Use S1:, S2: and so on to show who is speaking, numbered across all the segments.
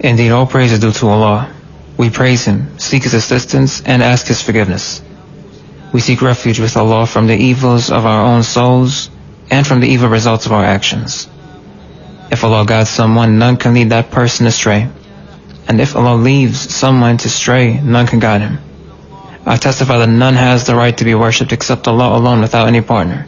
S1: Indeed, all praise is due to Allah. We praise Him, seek His assistance, and ask His forgiveness. We seek refuge with Allah from the evils of our own souls and from the evil results of our actions. If Allah guides someone, none can lead that person astray. And if Allah leaves someone to stray, none can guide him. I testify that none has the right to be worshipped except Allah alone without any partner.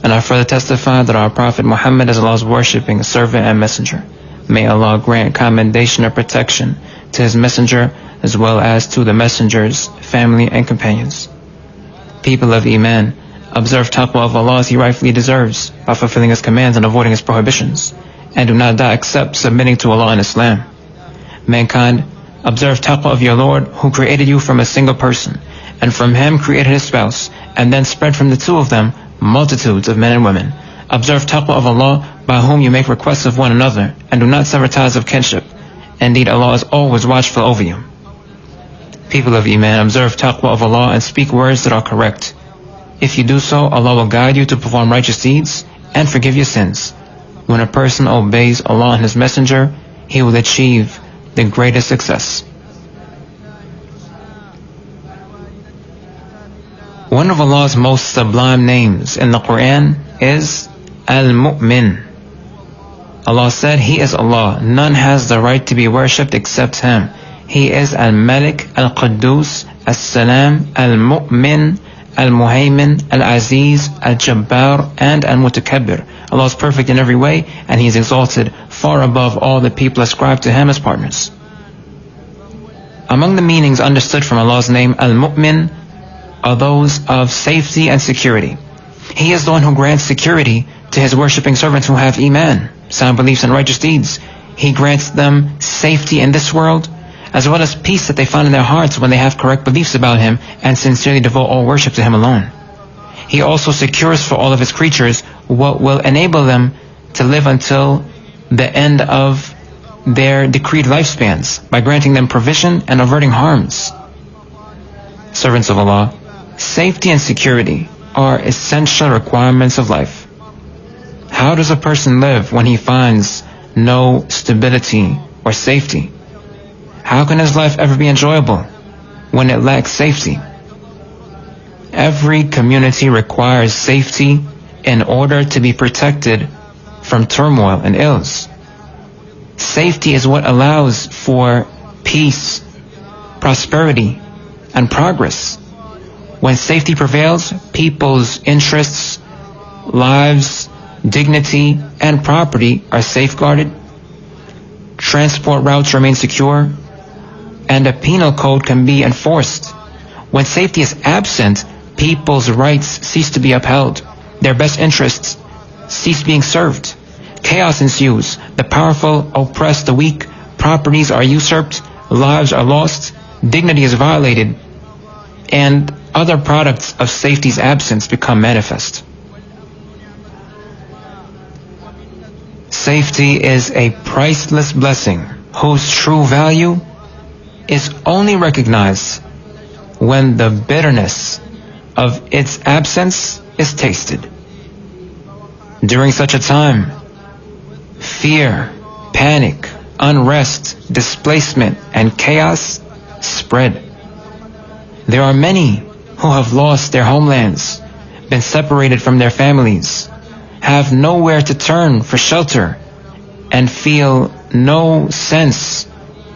S1: And I further testify that our Prophet Muhammad is Allah's worshipping servant and messenger. May Allah grant commendation and protection to His messenger as well as to the messenger's family and companions. People of Iman, observe taqwa of Allah as He rightfully deserves by fulfilling His commands and avoiding His prohibitions, and do not die except submitting to Allah and Islam. Mankind, observe taqwa of your Lord who created you from a single person, and from him created his spouse, and then spread from the two of them multitudes of men and women. Observe taqwa of Allah by whom you make requests of one another, and do not sever ties of kinship. Indeed, Allah is always watchful over you. People of Iman, observe taqwa of Allah and speak words that are correct. If you do so, Allah will guide you to perform righteous deeds and forgive your sins. When a person obeys Allah and His Messenger, he will achieve the greatest success. One of Allah's most sublime names in the Quran is Al-Mu'min. Allah said, He is Allah. None has the right to be worshipped except Him. He is Al-Malik, Al-Quddus, Al-Salam, Al-Mu'min, Al-Muhaymin, Al-Aziz, Al-Jabbar, and Al-Mutakabbir. Allah is perfect in every way, and He is exalted far above all the people ascribed to Him as partners. Among the meanings understood from Allah's name, Al-Mu'min, are those of safety and security. He is the one who grants security to His worshipping servants who have Iman, sound beliefs and righteous deeds. He grants them safety in this world, as well as peace that they find in their hearts when they have correct beliefs about Him and sincerely devote all worship to Him alone. He also secures for all of His creatures what will enable them to live until the end of their decreed lifespans by granting them provision and averting harms. Servants of Allah, safety and security are essential requirements of life. How does a person live when he finds no stability or safety? How can his life ever be enjoyable when it lacks safety? Every community requires safety in order to be protected from turmoil and ills. Safety is what allows for peace, prosperity, and progress. When safety prevails, people's interests, lives, dignity, and property are safeguarded, transport routes remain secure, and a penal code can be enforced. When safety is absent, people's rights cease to be upheld, their best interests cease being served. Chaos ensues, the powerful oppress the weak, properties are usurped, lives are lost, dignity is violated, and other products of safety's absence become manifest. Safety is a priceless blessing whose true value is only recognized when the bitterness of its absence is tasted. During such a time, fear, panic, unrest, displacement, and chaos spread. There are many who have lost their homelands, been separated from their families, have nowhere to turn for shelter, and feel no sense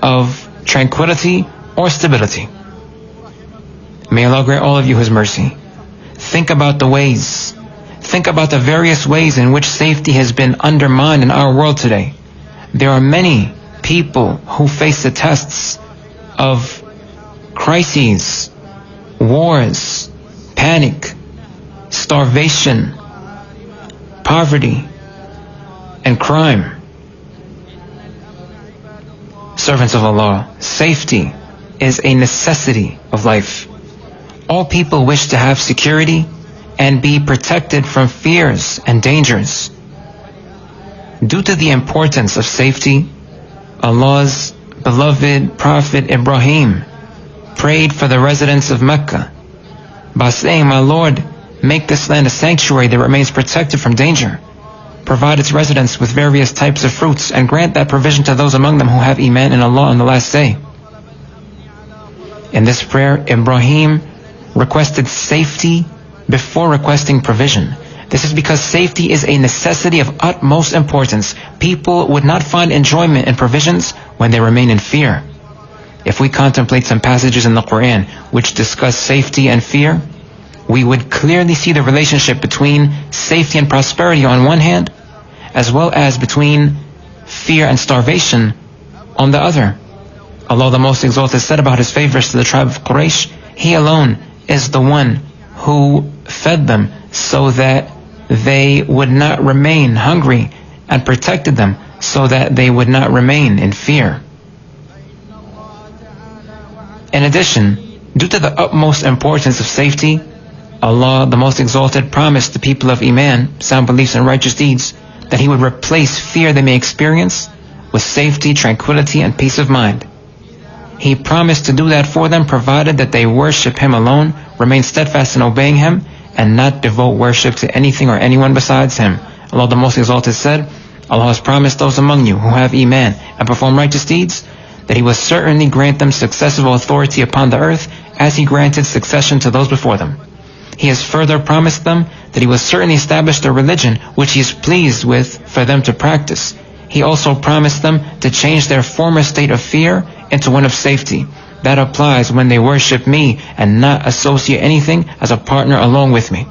S1: of tranquility or stability. May Allah grant all of you His mercy. Think about the various ways in which safety has been undermined in our world today. There are many people who face the tests of crises, wars, panic, starvation, poverty, and crime. Servants of Allah, safety is a necessity of life. All people wish to have security and be protected from fears and dangers. Due to the importance of safety, Allah's beloved Prophet Ibrahim prayed for the residents of Mecca by saying, "My Lord, make this land a sanctuary that remains protected from danger. provide its residents with various types of fruits, and grant that provision to those among them who have Iman in Allah on the last day. In this prayer, Ibrahim requested safety before requesting provision. This is because safety is a necessity of utmost importance. People would not find enjoyment in provisions when they remain in fear. If we contemplate some passages in the Quran which discuss safety and fear, we would clearly see the relationship between safety and prosperity on one hand, as well as between fear and starvation on the other. Allah the Most Exalted said about His favors to the tribe of Quraysh, He alone is the one who fed them so that they would not remain hungry, and protected them so that they would not remain in fear. In addition, due to the utmost importance of safety, Allah the Most Exalted promised the people of Iman, sound beliefs and righteous deeds, that He would replace fear they may experience with safety, tranquility, and peace of mind. He promised to do that for them provided that they worship Him alone, remain steadfast in obeying Him, and not devote worship to anything or anyone besides Him. Allah the Most Exalted said, Allah has promised those among you who have Iman and perform righteous deeds that He will certainly grant them successive authority upon the earth as He granted succession to those before them. He has further promised them that He will certainly establish their religion which He is pleased with for them to practice. He also promised them to change their former state of fear into one of safety. That applies when they worship Me and not associate anything as a partner along with Me.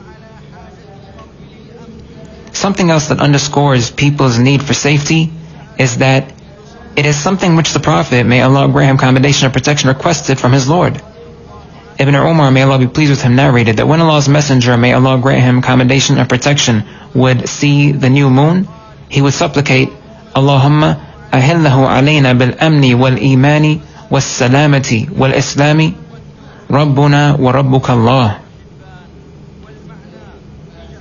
S1: Something else that underscores people's need for safety is that it is something which the Prophet, may Allah grant him commendation and protection, requested from his Lord. Ibn Umar, may Allah be pleased with him, narrated that when Allah's Messenger, may Allah grant him commendation and protection, would see the new moon, he would supplicate, Allahumma ahillahu alayna bil amni wal imani was salamati wal islami Rabbuna wa Rabbuka Allah.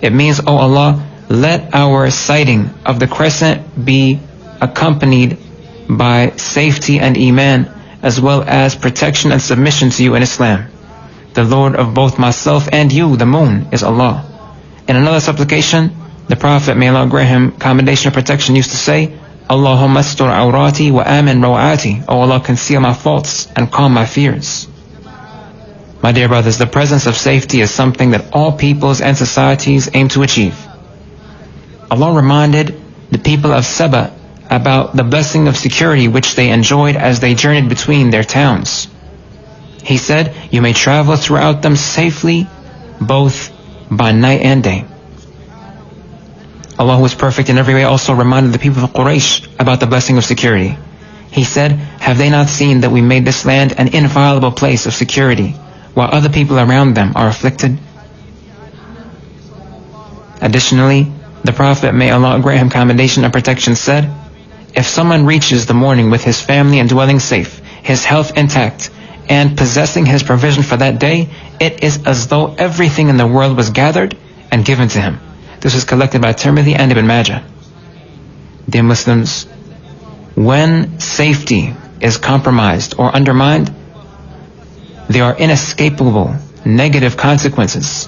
S1: It means, O Allah, let our sighting of the crescent be accompanied by safety and Iman, as well as protection and submission to You in Islam. The Lord of both myself and you, the moon, is Allah. In another supplication, the Prophet, may Allah grant him commendation and protection, used to say, Allahumma astur awrati wa amin rawati. O Allah, conceal my faults and calm my fears. My dear brothers, the presence of safety is something that all peoples and societies aim to achieve. Allah reminded the people of Saba about the blessing of security which they enjoyed as they journeyed between their towns. He said, you may travel throughout them safely, both by night and day. Allah, who is perfect in every way, also reminded the people of Quraysh about the blessing of security. He said, have they not seen that we made this land an inviolable place of security, while other people around them are afflicted? Additionally, the Prophet, may Allah grant him commendation and protection, said, if someone reaches the morning with his family and dwelling safe, his health intact, and possessing his provision for that day, it is as though everything in the world was gathered and given to him. This is collected by Tirmidhi and Ibn Majah. Dear Muslims, when safety is compromised or undermined, there are inescapable negative consequences,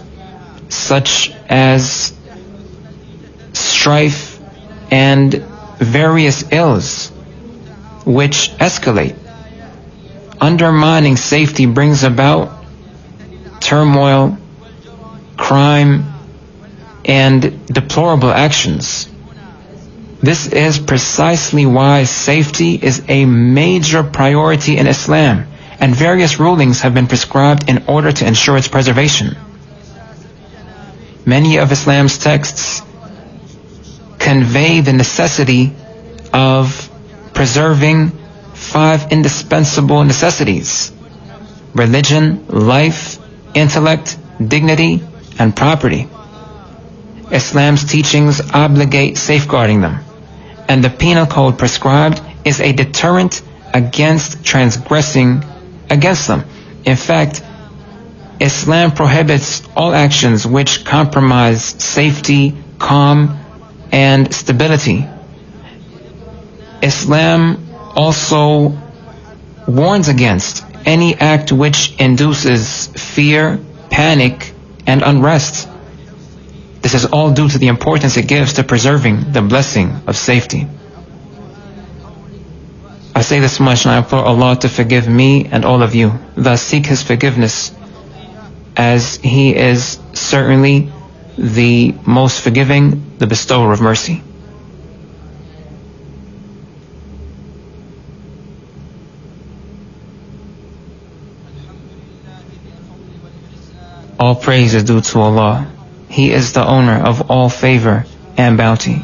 S1: such as strife and various ills which escalate. Undermining safety brings about turmoil, crime, and deplorable actions. This is precisely why safety is a major priority in Islam, and various rulings have been prescribed in order to ensure its preservation. Many of Islam's texts convey the necessity of preserving 5 indispensable necessities: religion, life, intellect, dignity, and property. Islam's teachings obligate safeguarding them, and the penal code prescribed is a deterrent against transgressing against them. In fact, Islam prohibits all actions which compromise safety, calm, and stability. Islam also warns against any act which induces fear, panic, and unrest. This is all due to the importance it gives to preserving the blessing of safety. I say this much and I implore Allah to forgive me and all of you. Thus seek His forgiveness, as He is certainly the most forgiving, the bestower of mercy. All praise is due to Allah. He is the owner of all favor and bounty.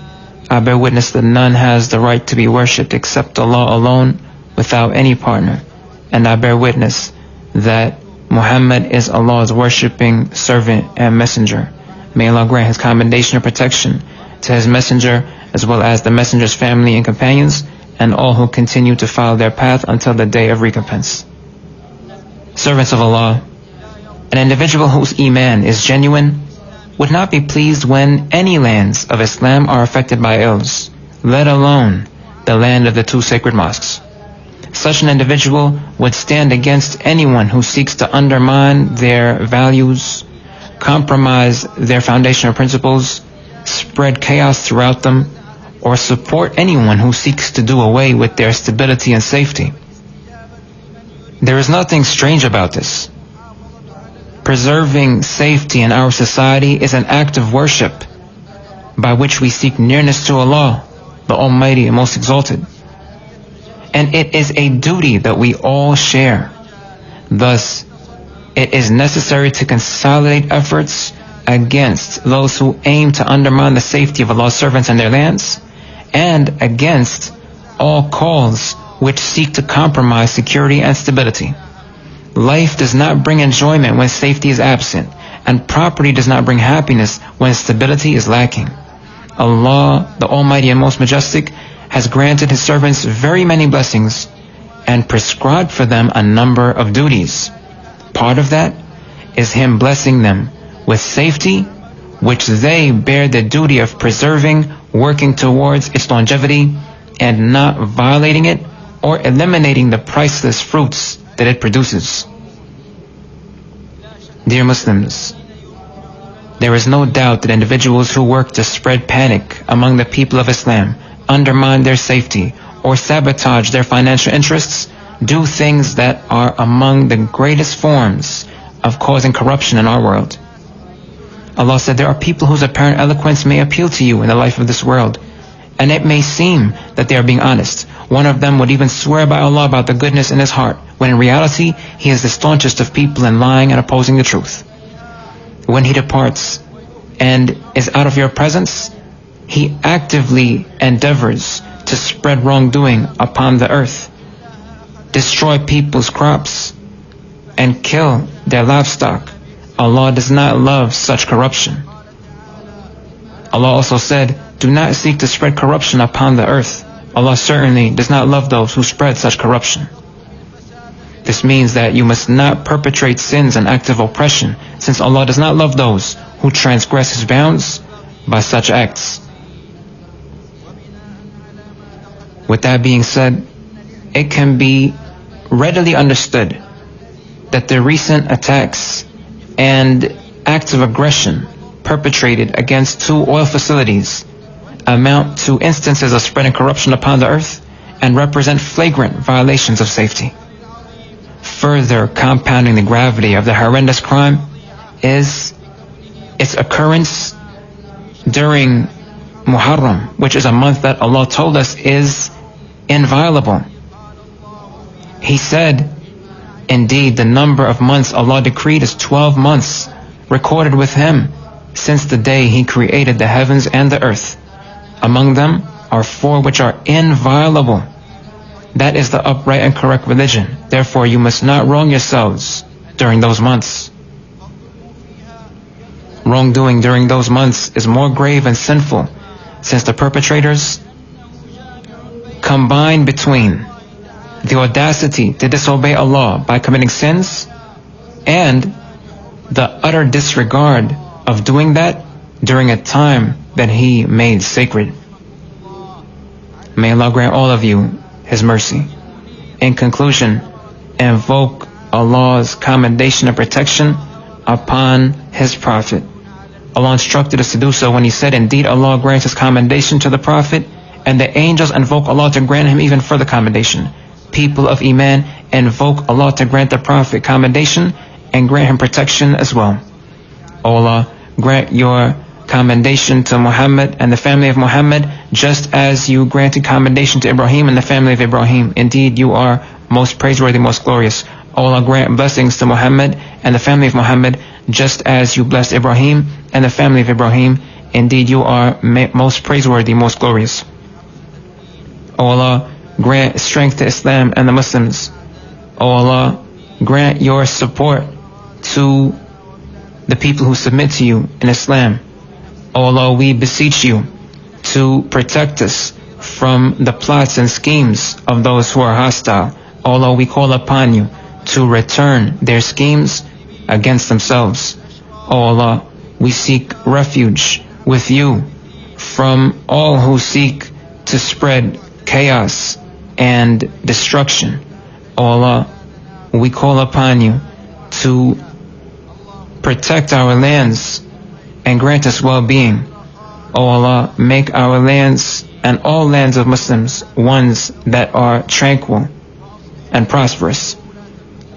S1: I bear witness that none has the right to be worshipped except Allah alone, without any partner. And I bear witness that Muhammad is Allah's worshipping servant and messenger. May Allah grant His commendation and protection to His messenger, as well as the messenger's family and companions, and all who continue to follow their path until the day of recompense. Servants of Allah, an individual whose Iman is genuine would not be pleased when any lands of Islam are affected by ills, let alone the land of the two sacred mosques. Such an individual would stand against anyone who seeks to undermine their values, compromise their foundational principles, spread chaos throughout them, or support anyone who seeks to do away with their stability and safety. There is nothing strange about this. Preserving safety in our society is an act of worship by which we seek nearness to Allah, the Almighty and Most Exalted. And it is a duty that we all share. Thus, it is necessary to consolidate efforts against those who aim to undermine the safety of Allah's servants and their lands, and against all calls which seek to compromise security and stability. Life does not bring enjoyment when safety is absent, and property does not bring happiness when stability is lacking. Allah, the Almighty and Most Majestic, has granted His servants very many blessings and prescribed for them a number of duties. Part of that is Him blessing them with safety, which they bear the duty of preserving, working towards its longevity, and not violating it or eliminating the priceless fruits that it produces. Dear Muslims, there is no doubt that individuals who work to spread panic among the people of Islam, undermine their safety, or sabotage their financial interests do things that are among the greatest forms of causing corruption in our world. Allah said there are people whose apparent eloquence may appeal to you in the life of this world, and it may seem that they are being honest. One of them would even swear by Allah about the goodness in his heart, when in reality he is the staunchest of people in lying and opposing the truth. When he departs and is out of your presence, he actively endeavors to spread wrongdoing upon the earth, destroy people's crops, and kill their livestock. Allah does not love such corruption. Allah also said, do not seek to spread corruption upon the earth. Allah certainly does not love those who spread such corruption. This means that you must not perpetrate sins and acts of oppression, since Allah does not love those who transgress His bounds by such acts. With that being said, it can be readily understood that the recent attacks and acts of aggression perpetrated against two oil facilities amount to instances of spreading corruption upon the earth and represent flagrant violations of safety. Further compounding the gravity of the horrendous crime is its occurrence during Muharram, which is a month that Allah told us is inviolable. He said, indeed, the number of months Allah decreed is 12 months, recorded with Him since the day He created the heavens and the earth. Among them are 4 which are inviolable. That is the upright and correct religion. Therefore, you must not wrong yourselves during those months. Wrongdoing during those months is more grave and sinful, since the perpetrators combine between the audacity to disobey Allah by committing sins and the utter disregard of doing that during a time that He made sacred. May Allah grant all of you His mercy. In conclusion, invoke Allah's commendation and protection upon His Prophet. Allah instructed us to do so when He said, indeed Allah grants His commendation to the Prophet, and the angels invoke Allah to grant him even further commendation. People of Iman invoke Allah to grant the Prophet commendation and grant him protection as well. O Allah, grant your commendation to Muhammad and the family of Muhammad, just as you granted commendation to Ibrahim and the family of Ibrahim. Indeed, you are most praiseworthy, most glorious. O Allah, grant blessings to Muhammad and the family of Muhammad, just as you blessed Ibrahim and the family of Ibrahim. Indeed, you are most praiseworthy, most glorious. O Allah, grant strength to Islam and the Muslims. O Allah, grant your support to the people who submit to you in Islam. O Allah, we beseech you to protect us from the plots and schemes of those who are hostile. O Allah, we call upon you to return their schemes against themselves. O Allah, we seek refuge with you from all who seek to spread chaos and destruction. O Allah, we call upon you to protect our lands and grant us well-being. O Allah, make our lands and all lands of Muslims ones that are tranquil and prosperous.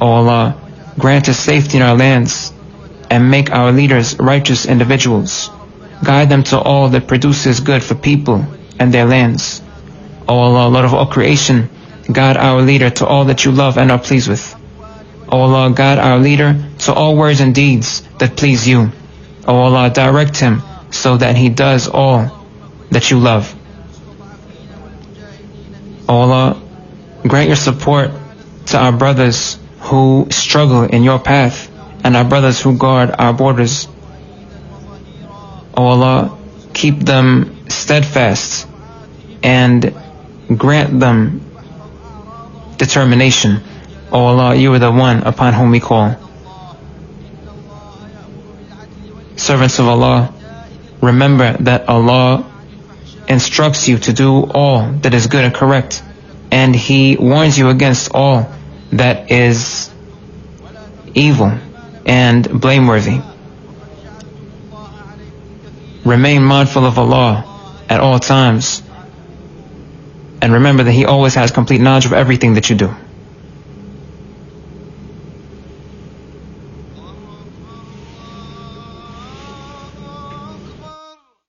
S1: O Allah, grant us safety in our lands and make our leaders righteous individuals. Guide them to all that produces good for people and their lands. O Allah, Lord of all creation, guide our leader to all that you love and are pleased with. O Allah, guide our leader to all words and deeds that please you. O Allah, direct him so that he does all that you love. O Allah, grant your support to our brothers who struggle in your path and our brothers who guard our borders. O Allah, keep them steadfast and grant them determination. O Allah, you are the one upon whom we call. Servants of Allah, remember that Allah instructs you to do all that is good and correct, and He warns you against all that is evil and blameworthy. Remain mindful of Allah at all times, and remember that He always has complete knowledge of everything that you do.